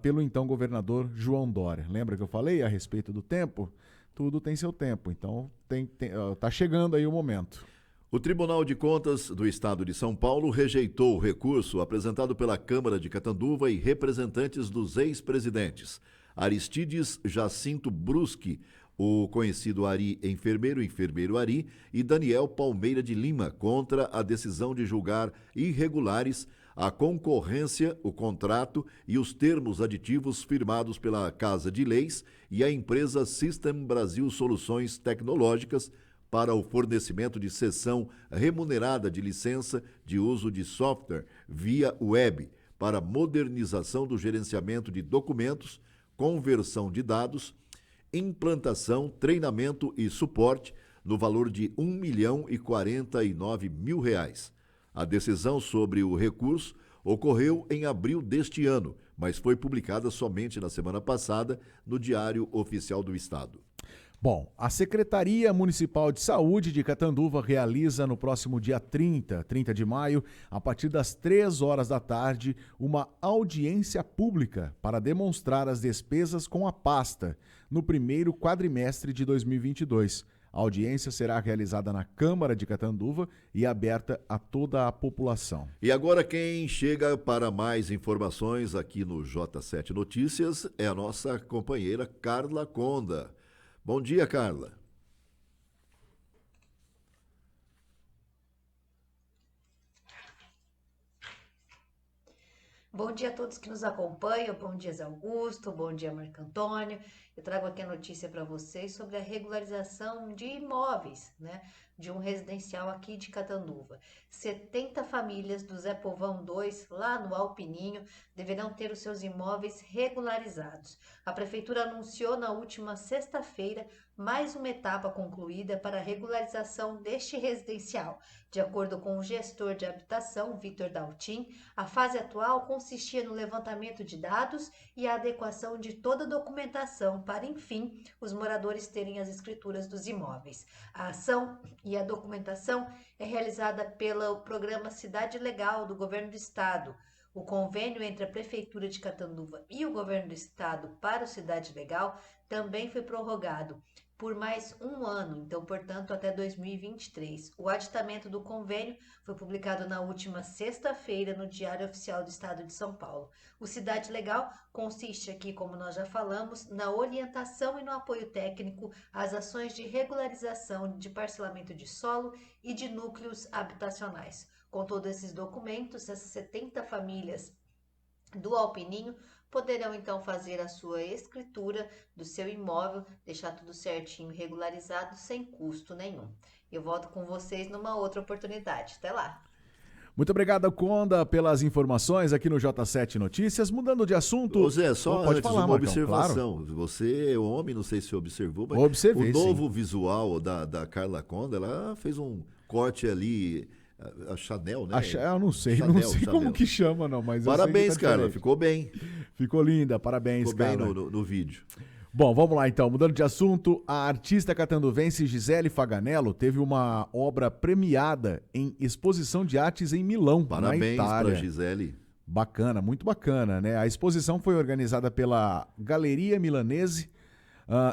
pelo então governador João Dória. Lembra que eu falei a respeito do tempo? Tudo tem seu tempo, então tá chegando aí o momento. O Tribunal de Contas do Estado de São Paulo rejeitou o recurso apresentado pela Câmara de Catanduva e representantes dos ex-presidentes Aristides Jacinto Bruschi, o conhecido Ari enfermeiro Ari, e Daniel Palmeira de Lima, contra a decisão de julgar irregulares a concorrência, o contrato e os termos aditivos firmados pela Casa de Leis e a empresa System Brasil Soluções Tecnológicas para o fornecimento de cessão remunerada de licença de uso de software via web para modernização do gerenciamento de documentos, conversão de dados, implantação, treinamento e suporte no valor de R$ 1.049.000. A decisão sobre o recurso ocorreu em abril deste ano, mas foi publicada somente na semana passada no Diário Oficial do Estado. Bom, a Secretaria Municipal de Saúde de Catanduva realiza no próximo dia 30 de maio, a partir das 3 horas da tarde, uma audiência pública para demonstrar as despesas com a pasta no primeiro quadrimestre de 2022. A audiência será realizada na Câmara de Catanduva e aberta a toda a população. E agora quem chega para mais informações aqui no J7 Notícias é a nossa companheira Carla Conda. Bom dia, Carla. Bom dia a todos que nos acompanham, bom dia Zé Augusto, bom dia Marco Antônio. Eu trago aqui a notícia para vocês sobre a regularização de imóveis, de um residencial aqui de Catanduva. 70 famílias do Zé Povão 2, lá no Alpininho, deverão ter os seus imóveis regularizados. A Prefeitura anunciou na última sexta-feira mais uma etapa concluída para a regularização deste residencial. De acordo com o gestor de habitação, Vitor Daltin, a fase atual consistia no levantamento de dados e a adequação de toda a documentação para, enfim, os moradores terem as escrituras dos imóveis. A ação e a documentação é realizada pelo programa Cidade Legal do Governo do Estado. O convênio entre a Prefeitura de Catanduva e o Governo do Estado para o Cidade Legal também foi prorrogado por mais um ano, então, portanto, até 2023. O aditamento do convênio foi publicado na última sexta-feira no Diário Oficial do Estado de São Paulo. O Cidade Legal consiste aqui, como nós já falamos, na orientação e no apoio técnico às ações de regularização de parcelamento de solo e de núcleos habitacionais. Com todos esses documentos, essas 70 famílias do Alpininho poderão então fazer a sua escritura do seu imóvel, deixar tudo certinho, regularizado, sem custo nenhum. Eu volto com vocês numa outra oportunidade. Até lá! Muito obrigado, Conda, pelas informações aqui no J7 Notícias. Mudando de assunto... Ô Zé, só pode antes falar, uma Marcão, observação. claro. Você é homem, não sei se observou, mas Observei, o novo sim. visual da Carla Conda, ela fez um corte ali... A Chanel, né? Eu não sei, Chanel, não sei Chanel. como que chama, não, mas Parabéns, eu sei que tá Carla, diferente. ficou bem. Ficou linda, parabéns, Ficou bem Carla. no vídeo. Bom, vamos lá então, mudando de assunto, a artista catanduvense Gisele Faganello teve uma obra premiada em exposição de artes em Milão, Parabéns na Itália. para Gisele. Bacana, muito bacana, né? A exposição foi organizada pela Galeria Milanese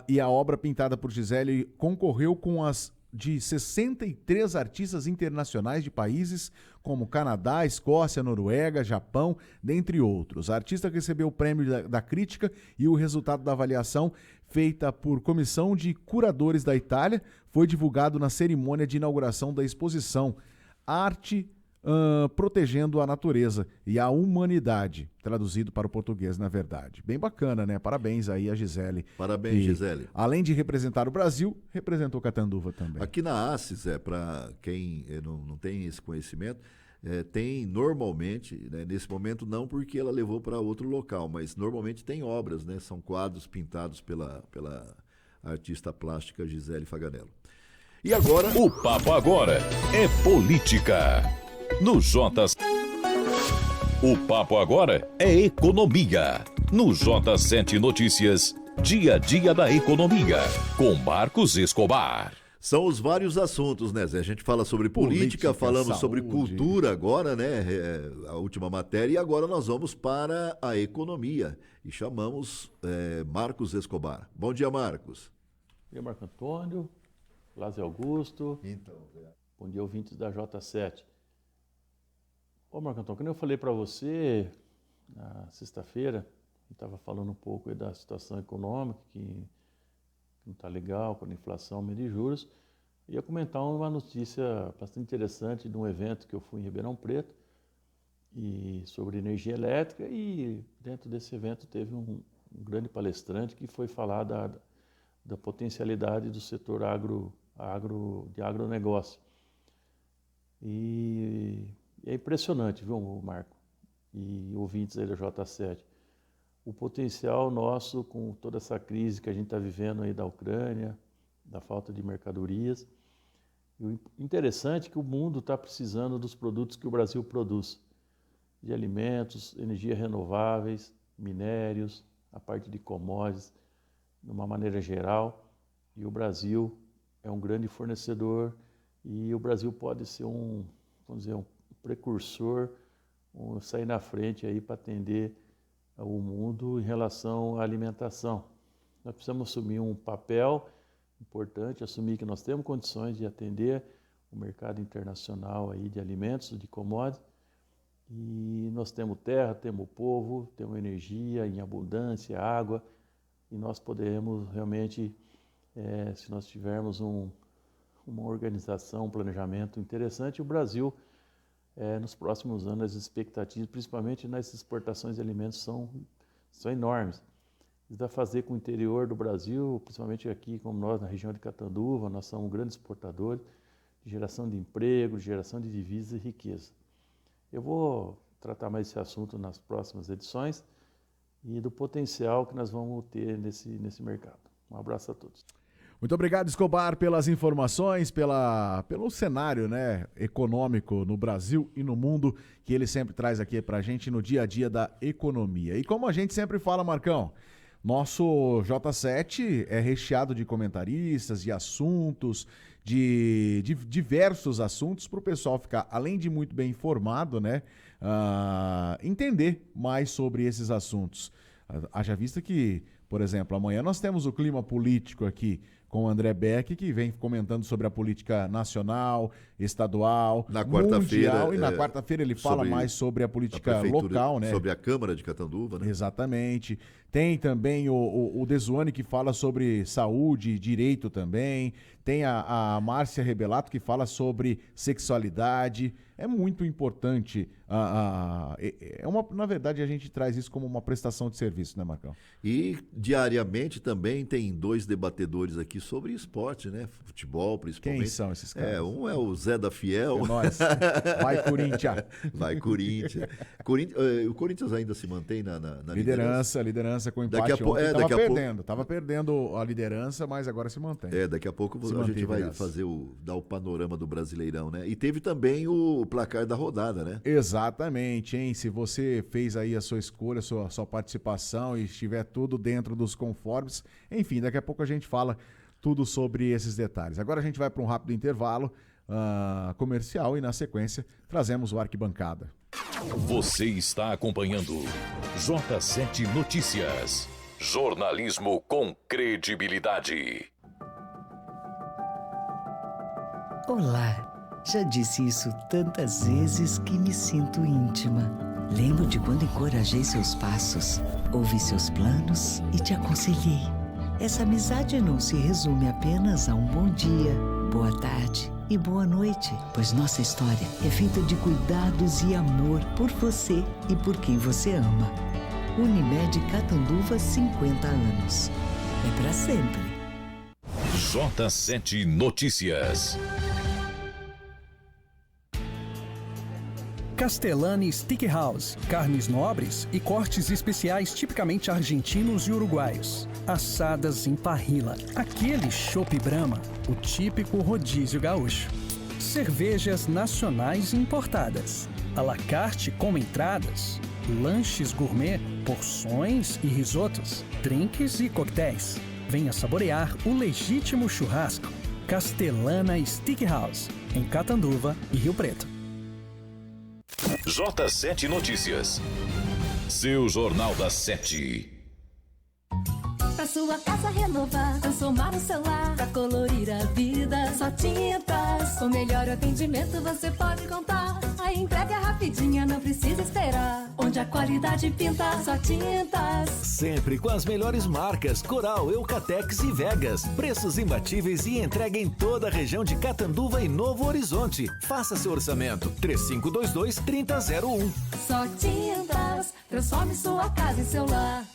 e a obra pintada por Gisele concorreu com as de 63 artistas internacionais de países como Canadá, Escócia, Noruega, Japão, dentre outros. A artista recebeu o prêmio da crítica e o resultado da avaliação feita por comissão de curadores da Itália foi divulgado na cerimônia de inauguração da exposição Arte protegendo a natureza e a humanidade, traduzido para o português, na verdade. Bem bacana, né? Parabéns aí a Gisele. Parabéns, Gisele. Além de representar o Brasil, representou Catanduva também. Aqui na ACES, para quem não tem esse conhecimento, tem normalmente, né, nesse momento não porque ela levou para outro local, mas normalmente tem obras, né? São quadros pintados pela artista plástica Gisele Faganello. E agora... O Papo Agora é política. No J... O Papo Agora é economia. No J7 Notícias, dia a dia da economia, com Marcos Escobar. São os vários assuntos, né, Zé? A gente fala sobre política, falamos saúde. sobre cultura agora, né? A última matéria. E agora nós vamos para a economia. E chamamos Marcos Escobar. Bom dia, Marcos. Bom dia, Marco Antônio. Lázio Augusto. Bom dia, ouvintes da J7. Ô, Marco Antônio, quando eu falei para você, na sexta-feira, eu estava falando um pouco aí da situação econômica, que não está legal, com a inflação, aumento de juros. Ia comentar uma notícia bastante interessante de um evento que eu fui em Ribeirão Preto, e sobre energia elétrica, e dentro desse evento teve um grande palestrante que foi falar da potencialidade do setor de agronegócio. E é impressionante, viu, Marco? E ouvintes aí da J7. O potencial nosso com toda essa crise que a gente está vivendo aí da Ucrânia, da falta de mercadorias. E o interessante é que o mundo está precisando dos produtos que o Brasil produz, de alimentos, energias renováveis, minérios, a parte de commodities, de uma maneira geral. E o Brasil é um grande fornecedor e o Brasil pode ser um precursor, sair na frente aí para atender o mundo em relação à alimentação. Nós precisamos assumir um papel importante, assumir que nós temos condições de atender o mercado internacional aí de alimentos, de commodities, e nós temos terra, temos povo, temos energia em abundância, água, e nós podemos realmente, se nós tivermos uma organização, um planejamento interessante, o Brasil, nos próximos anos, as expectativas, principalmente nas exportações de alimentos, são enormes. Isso dá a fazer com o interior do Brasil, principalmente aqui, como nós, na região de Catanduva, nós somos grandes exportadores de geração de emprego, de geração de divisas e riqueza. Eu vou tratar mais esse assunto nas próximas edições e do potencial que nós vamos ter nesse mercado. Um abraço a todos. Muito obrigado, Escobar, pelas informações, pelo cenário, né, econômico no Brasil e no mundo, que ele sempre traz aqui pra gente no dia a dia da economia. E como a gente sempre fala, Marcão, nosso J7 é recheado de comentaristas, de assuntos, de diversos assuntos para o pessoal ficar, além de muito bem informado, né, entender mais sobre esses assuntos. Haja vista que, por exemplo, amanhã nós temos o clima político aqui com o André Beck, que vem comentando sobre a política nacional, estadual, mundial, e na quarta-feira ele fala mais sobre a política local, né? Sobre a Câmara de Catanduva, né? Exatamente. Tem também o Desuane, que fala sobre saúde e direito também. Tem a Márcia Rebelato, que fala sobre sexualidade. É muito importante. Na verdade, a gente traz isso como uma prestação de serviço, né, Marcão? E diariamente também tem 2 debatedores aqui sobre esporte, né? Futebol, principalmente. Quem são esses caras? Um é o Zé da Fiel. É nóis. Vai, Corinthians. Vai, Corinthians. O Corinthians ainda se mantém na liderança com empate. Tava perdendo a liderança, mas agora se mantém. Daqui a pouco a gente vai dar o panorama do Brasileirão, né? E teve também o placar da rodada, né? Exatamente, hein? Se você fez aí a sua escolha, a sua participação e estiver tudo dentro dos conformes, enfim, daqui a pouco a gente fala tudo sobre esses detalhes. Agora a gente vai para um rápido intervalo comercial e na sequência trazemos o Arquibancada. Você está acompanhando J7 Notícias. Jornalismo com credibilidade. Olá, já disse isso tantas vezes que me sinto íntima. Lembro de quando encorajei seus passos, ouvi seus planos e te aconselhei. Essa amizade não se resume apenas a um bom dia, boa tarde e boa noite, pois nossa história é feita de cuidados e amor por você e por quem você ama. Unimed Catanduva, 50 anos. É pra sempre. J7 Notícias. Castellani Steakhouse, carnes nobres e cortes especiais tipicamente argentinos e uruguaios. Assadas em parrilla, aquele chopp Brahma, o típico rodízio gaúcho. Cervejas nacionais importadas, à la carte com entradas, lanches gourmet, porções e risotos, drinks e coquetéis. Venha saborear o legítimo churrasco. Castellana Steakhouse, em Catanduva e Rio Preto. J7 Notícias. Seu Jornal das 7. Pra sua casa renovar, transformar o seu lar, pra colorir a vida, só tintas. Com melhor atendimento você pode contar. A entrega é rapidinha, não precisa esperar. Onde a qualidade pinta, só tintas. Sempre com as melhores marcas, Coral, Eucatex e Vegas. Preços imbatíveis e entrega em toda a região de Catanduva e Novo Horizonte. Faça seu orçamento, 3522-3001. Só tintas, transforme sua casa em seu lar.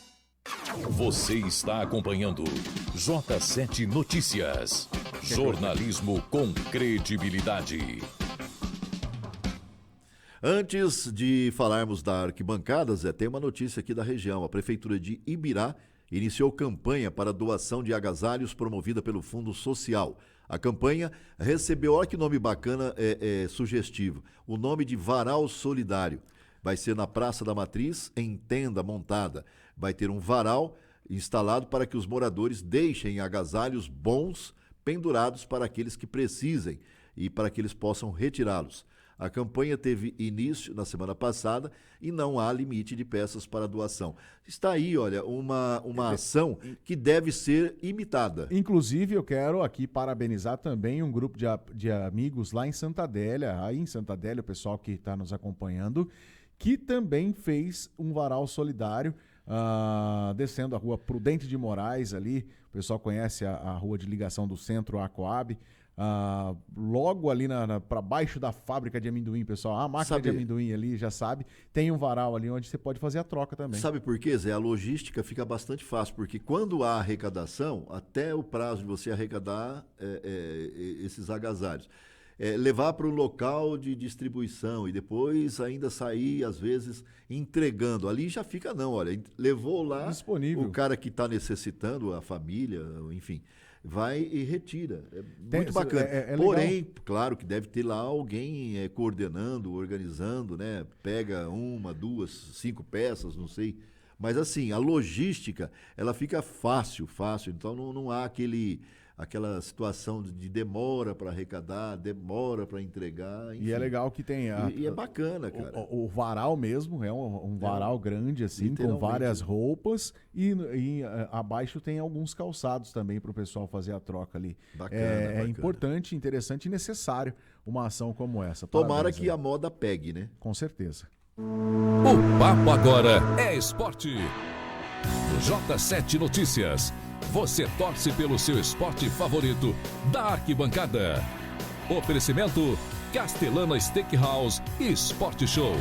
Você está acompanhando J7 Notícias. Jornalismo com credibilidade. Antes de falarmos da arquibancada, Zé, tem uma notícia aqui da região. A Prefeitura de Ibirá iniciou campanha para doação de agasalhos promovida pelo Fundo Social. A campanha recebeu, olha que nome bacana, sugestivo, o nome de Varal Solidário. Vai ser na Praça da Matriz, em tenda montada. Vai ter um varal instalado para que os moradores deixem agasalhos bons pendurados para aqueles que precisem e para que eles possam retirá-los. A campanha teve início na semana passada e não há limite de peças para doação. Está aí, olha, uma ação que deve ser imitada. Inclusive, eu quero aqui parabenizar também um grupo de amigos lá em Santa Adélia, o pessoal que está nos acompanhando, que também fez um varal solidário, descendo a rua Prudente de Moraes ali. O pessoal conhece a rua de ligação do centro à Coab. Logo ali para baixo da fábrica de amendoim, pessoal, a máquina de amendoim ali, já sabe, tem um varal ali onde você pode fazer a troca também. Sabe por quê, Zé? A logística fica bastante fácil, porque quando há arrecadação, até o prazo de você arrecadar esses agasalhos, levar para o local de distribuição e depois ainda sair, às vezes, entregando. Ali já fica não, olha, levou lá disponível. O cara que está necessitando, a família, enfim, vai e retira. Muito bacana. Porém, claro que deve ter lá alguém coordenando, organizando, né? Pega 1, 2, 5 peças, não sei. Mas assim, a logística, ela fica fácil. Então não há aquela situação de demora para arrecadar, demora para entregar. Enfim. E é legal que tem... E é bacana, cara. O varal mesmo, é um varal grande, assim, com várias roupas e abaixo tem alguns calçados também para o pessoal fazer a troca ali. Bacana. Importante, interessante e necessário uma ação como essa. Tomara que a moda pegue, né? Com certeza. O papo agora é esporte. J7 Notícias. Você torce pelo seu esporte favorito da arquibancada. Oferecimento Castelana Steakhouse e Sport Show.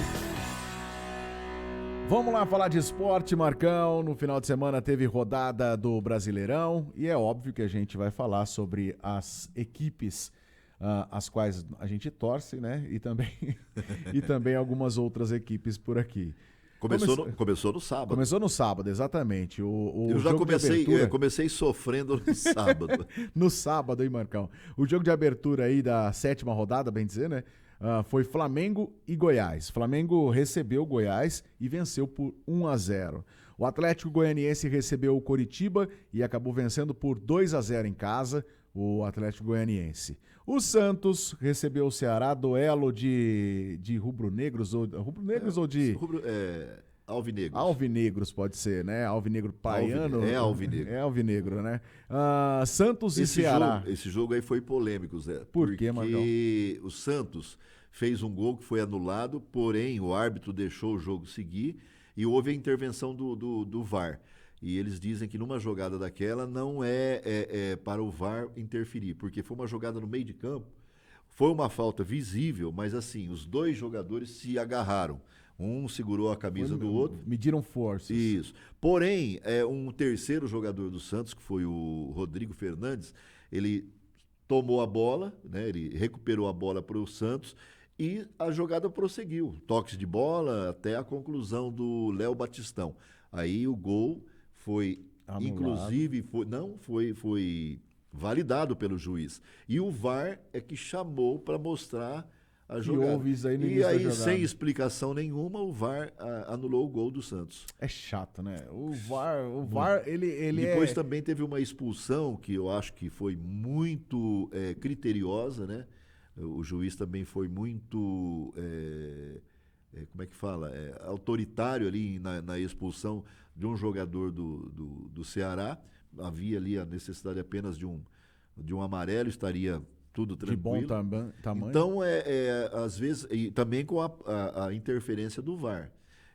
Vamos lá falar de esporte, Marcão. No final de semana teve rodada do Brasileirão e é óbvio que a gente vai falar sobre as equipes as quais a gente torce, né? E também algumas outras equipes por aqui. Começou no sábado. Começou no sábado, exatamente. Eu já comecei sofrendo no sábado. No sábado, hein, Marcão? O jogo de abertura aí da 7ª rodada, bem dizer, né? Foi Flamengo e Goiás. Flamengo recebeu o Goiás e venceu por 1-0. O Atlético Goianiense recebeu o Coritiba e acabou vencendo por 2-0 em casa, o Atlético Goianiense. O Santos recebeu o Ceará, duelo de rubro-negros ou de... Alvinegros. Alvinegros pode ser, né? Alvinegro praiano. É alvinegro. É alvinegro, né? Santos e Ceará. Esse jogo aí foi polêmico, Zé. Por quê, Marcão? Porque o Santos fez um gol que foi anulado, porém o árbitro deixou o jogo seguir e houve a intervenção do VAR. E eles dizem que numa jogada daquela não é para o VAR interferir, porque foi uma jogada no meio de campo, foi uma falta visível, mas assim, os dois jogadores se agarraram. Um segurou a camisa do outro. Mediram forças. Isso. Porém, um terceiro jogador do Santos, que foi o Rodrigo Fernandes, ele tomou a bola, né, ele recuperou a bola para o Santos e a jogada prosseguiu. Toques de bola até a conclusão do Léo Batistão. Aí o gol foi, anulado. Inclusive, foi validado pelo juiz. E o VAR é que chamou para mostrar a jogada. Houve isso aí no e aí, sem explicação nenhuma, o VAR anulou o gol do Santos. É chato, né? O VAR ele Depois também teve uma expulsão que eu acho que foi muito criteriosa, né? O juiz também foi muito... como é que fala? Autoritário ali na expulsão de um jogador do Ceará. Havia ali a necessidade apenas de um amarelo, estaria tudo tranquilo. De bom tamanho. Então, às vezes, e também com a interferência do VAR.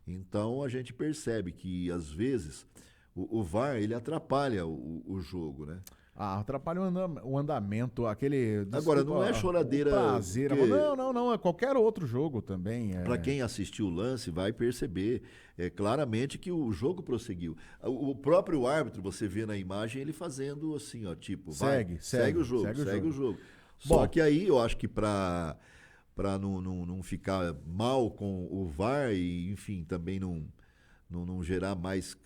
Então a gente percebe que, às vezes, o VAR ele atrapalha o jogo, né? Atrapalha o andamento, aquele... Agora, não é choradeira... Prazer. Porque... Não, é qualquer outro jogo também. Para quem assistiu o lance, vai perceber claramente que o jogo prosseguiu. O próprio árbitro, você vê na imagem, ele fazendo assim, ó, tipo... Segue o jogo. Só que aí, eu acho que para não ficar mal com o VAR e, enfim, também não gerar mais,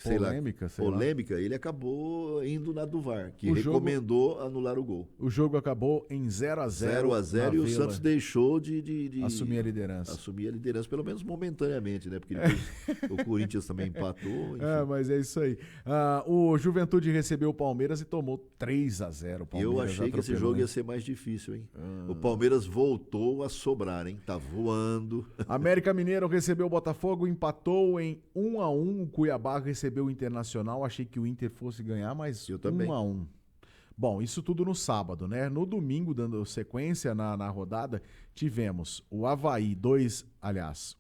polêmica, ele acabou indo na do VAR, que recomendou anular o gol. O jogo acabou em 0-0. 0-0 e o Santos deixou de assumir a liderança. Assumir a liderança, pelo menos momentaneamente, né? Porque depois o Corinthians também empatou. Enfim. Mas é isso aí. O Juventude recebeu o Palmeiras e tomou 3-0. Eu achei que esse jogo ia ser mais difícil, hein? O Palmeiras voltou a sobrar, hein? Tá voando. América Mineiro recebeu o Botafogo, empatou em 1-1. O Cuiabá recebeu o Internacional. Achei que o Inter fosse ganhar, mas 1-1. Bom, isso tudo no sábado, né? No domingo, dando sequência na rodada, tivemos o Avaí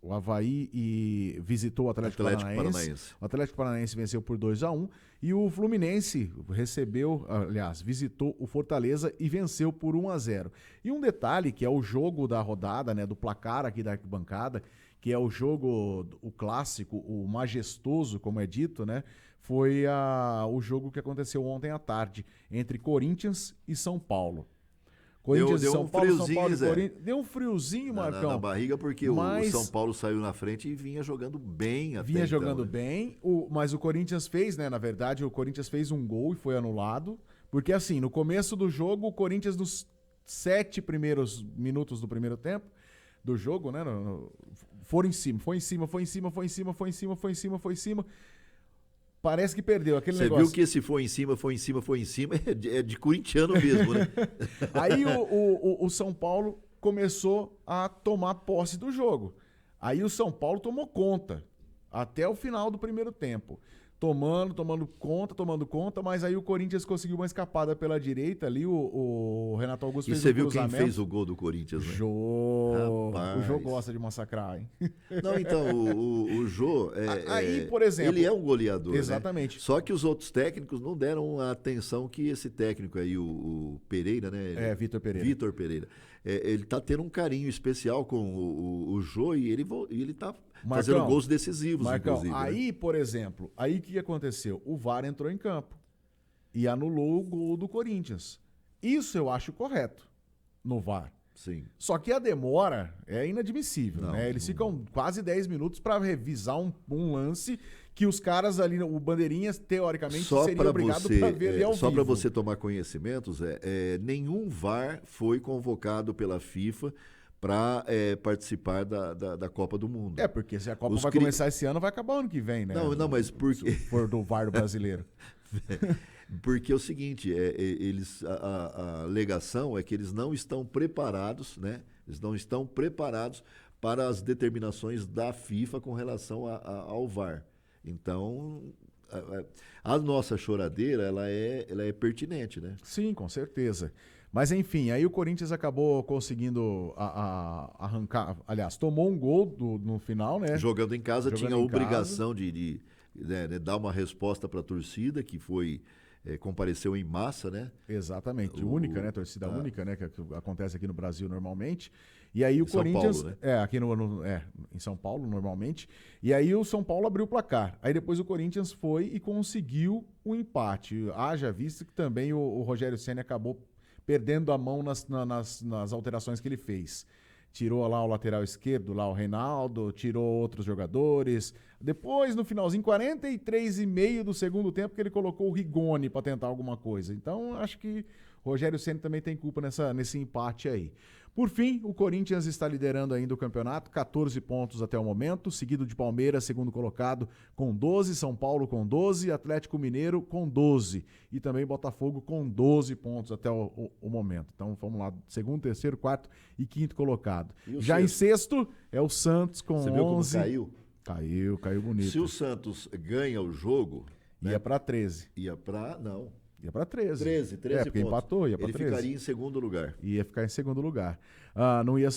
o Avaí visitou o Atlético Paranaense. O Atlético Paranaense venceu por 2-1 e o Fluminense visitou o Fortaleza e venceu por 1-0. E um detalhe que é o jogo da rodada, né? Do placar aqui da arquibancada, que é o jogo, o clássico, o majestoso, como é dito, né? Foi o jogo que aconteceu ontem à tarde, entre Corinthians e São Paulo. Corinthians e São Paulo, São Paulo e Corinthians. Deu um friozinho, Marcão. Na barriga, porque o São Paulo saiu na frente e vinha jogando bem até Vinha jogando bem, mas o Corinthians fez, né? Na verdade, o Corinthians fez um gol e foi anulado. Porque assim, no começo do jogo, o Corinthians, nos 7 primeiros minutos do primeiro tempo do jogo, né? Foi em cima. Parece que perdeu aquele negócio. Você viu que esse foi em cima, é de corintiano mesmo, né? Aí o São Paulo começou a tomar posse do jogo. Aí o São Paulo tomou conta até o final do primeiro tempo. Tomando conta, mas aí o Corinthians conseguiu uma escapada pela direita ali, o Renato Augusto fez um cruzamento. E você viu quem fez o gol do Corinthians, né? O Jô gosta de massacrar, hein? Não, então, o Jô, aí, por exemplo, ele é um goleador, exatamente. Né? Só que os outros técnicos não deram a atenção que esse técnico aí, o Pereira, né? Vitor Pereira. Ele tá tendo um carinho especial com o Jô e ele tá fazendo gols decisivos, inclusive. Aí, né? por exemplo, o que aconteceu? O VAR entrou em campo e anulou o gol do Corinthians. Isso eu acho correto no VAR. Sim. Só que a demora é inadmissível, né? Eles ficam quase 10 minutos para revisar um lance que os caras ali, o Bandeirinhas, teoricamente, seria obrigado para ver ali ao vivo. Só para você tomar conhecimentos, nenhum VAR foi convocado pela FIFA para participar da Copa do Mundo. Porque se a Copa vai começar esse ano, vai acabar ano que vem, né? Não, mas por quê? Se for do VAR brasileiro. Porque é o seguinte, a alegação é que eles não estão preparados, né? Eles não estão preparados para as determinações da FIFA com relação ao VAR. Então, a nossa choradeira, ela é pertinente, né? Sim, com certeza. Mas enfim, aí o Corinthians acabou conseguindo arrancar, aliás, tomou um gol no final, né? Jogando em casa, tinha a obrigação de dar uma resposta para a torcida, que foi... compareceu em massa, né? Exatamente, única, né? Torcida única, né? Que acontece aqui no Brasil normalmente. E aí o Corinthians... São Paulo, né? aqui em São Paulo, normalmente. E aí o São Paulo abriu o placar. Aí depois o Corinthians foi e conseguiu o empate. Haja visto que também o Rogério Ceni acabou perdendo a mão nas alterações que ele fez. Tirou lá o lateral esquerdo, lá o Reinaldo, tirou outros jogadores. Depois, no finalzinho, 43,5 do segundo tempo, que ele colocou o Rigoni para tentar alguma coisa. Então, acho que o Rogério Ceni também tem culpa nesse empate aí. Por fim, o Corinthians está liderando ainda o campeonato, 14 pontos até o momento, seguido de Palmeiras, segundo colocado, com 12, São Paulo com 12, Atlético Mineiro com 12 e também Botafogo com 12 pontos até o momento. Então, vamos lá, segundo, terceiro, quarto e quinto colocado. Já em sexto é o Santos com 11. Você viu como caiu? Caiu bonito. Se o Santos ganha o jogo... Ia para 13. Ia para 13. 13 porque pontos. Empatou, ia para 13. Ele ficaria em segundo lugar. Ia ficar em segundo lugar. não ia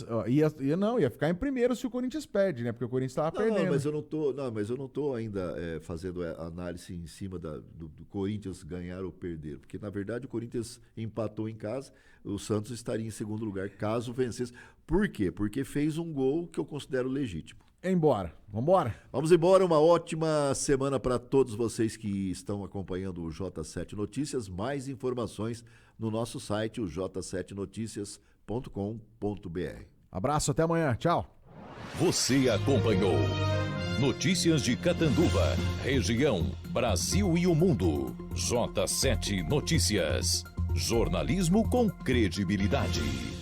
ficar em primeiro se o Corinthians perde, né? Porque o Corinthians estava perdendo. Mas eu não tô ainda fazendo análise em cima do Corinthians ganhar ou perder, porque na verdade o Corinthians empatou em casa, o Santos estaria em segundo lugar caso vencesse. Por quê? Porque fez um gol que eu considero legítimo. Vambora. Vamos embora, uma ótima semana para todos vocês que estão acompanhando o J7 Notícias. Mais informações no nosso site, o j7noticias.com.br. Abraço, até amanhã, tchau. Você acompanhou Notícias de Catanduva, região, Brasil e o mundo. J7 Notícias. Jornalismo com credibilidade.